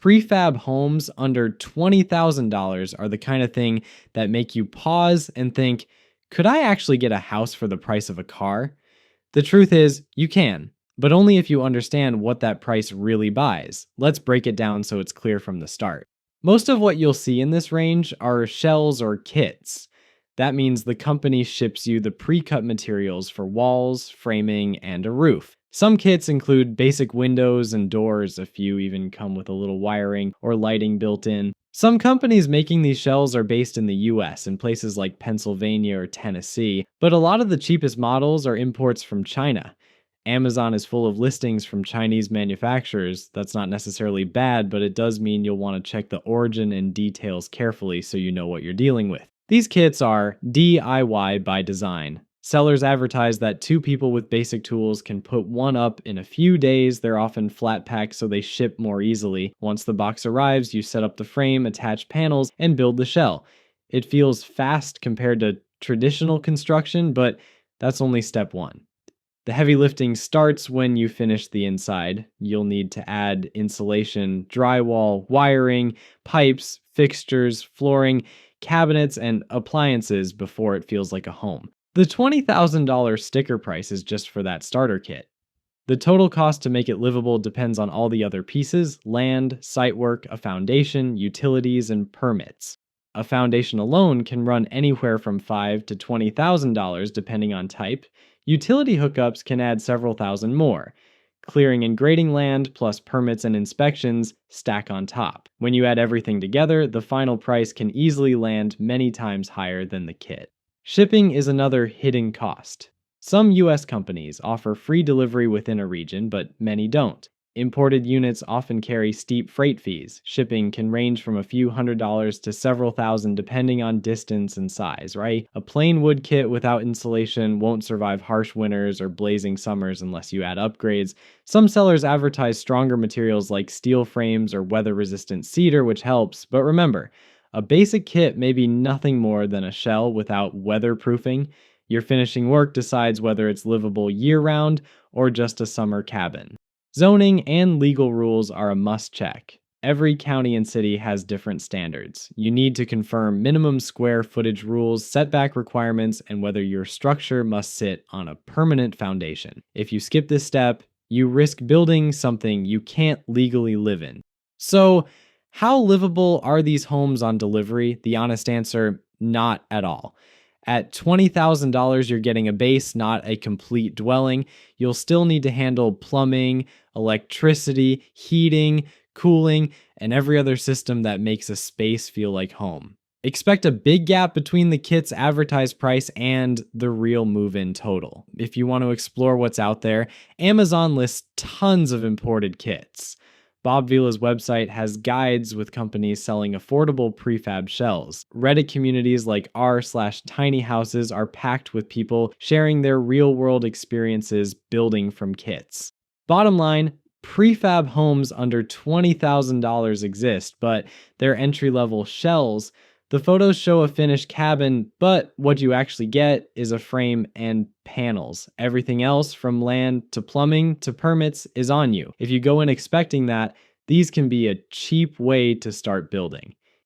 Prefab homes under $20,000 are the kind of thing that make you pause and think, could I actually get a house for the price of a car? The truth is, you can, but only if you understand what that price really buys. Let's break it down so it's clear from the start. Most of what you'll see in this range are shells or kits. That means the company ships you the pre-cut materials for walls, framing, and a roof. Some kits include basic windows and doors, a few even come with a little wiring or lighting built in. Some companies making these shells are based in the US in places like Pennsylvania or Tennessee, but a lot of the cheapest models are imports from China. Amazon is full of listings from Chinese manufacturers. That's not necessarily bad, but it does mean you'll want to check the origin and details carefully so you know what you're dealing with. These kits are DIY by design. Sellers advertise that two people with basic tools can put one up in a few days. They're often flat packed so they ship more easily. Once the box arrives, you set up the frame, attach panels, and build the shell. It feels fast compared to traditional construction, but that's only step one. The heavy lifting starts when you finish the inside. You'll need to add insulation, drywall, wiring, pipes, fixtures, flooring, cabinets, and appliances before it feels like a home. The $20,000 sticker price is just for that starter kit. The total cost to make it livable depends on all the other pieces: land, site work, a foundation, utilities, and permits. A foundation alone can run anywhere from $5,000 to $20,000 depending on type. Utility hookups can add several thousand more. Clearing and grading land plus permits and inspections stack on top. When you add everything together, the final price can easily land many times higher than the kit. Shipping is another hidden cost. Some US companies offer free delivery within a region, but many don't. Imported units often carry steep freight fees. Shipping can range from a few $100s to several thousand depending on distance and size, right? A plain wood kit without insulation won't survive harsh winters or blazing summers unless you add upgrades. Some sellers advertise stronger materials like steel frames or weather-resistant cedar, which helps, but remember, a basic kit may be nothing more than a shell without weatherproofing. Your finishing work decides whether it's livable year-round or just a summer cabin. Zoning and legal rules are a must-check. Every county and city has different standards. You need to confirm minimum square footage rules, setback requirements, and whether your structure must sit on a permanent foundation. If you skip this step, you risk building something you can't legally live in. So, how livable are these homes on delivery? The honest answer, not at all. At $20,000, you're getting a base, not a complete dwelling. You'll still need to handle plumbing, electricity, heating, cooling, and every other system that makes a space feel like home. Expect a big gap between the kit's advertised price and the real move-in total. If you want to explore what's out there, Amazon lists tons of imported kits. Bob Vila's website has guides with companies selling affordable prefab shells. Reddit communities like r/tinyhouses are packed with people sharing their real-world experiences building from kits. Bottom line, prefab homes under $20,000 exist, but they're entry-level shells. The photos show a finished cabin, but what you actually get is a frame and panels. Everything else, from land to plumbing to permits, is on you. If you go in expecting that, these can be a cheap way to start building.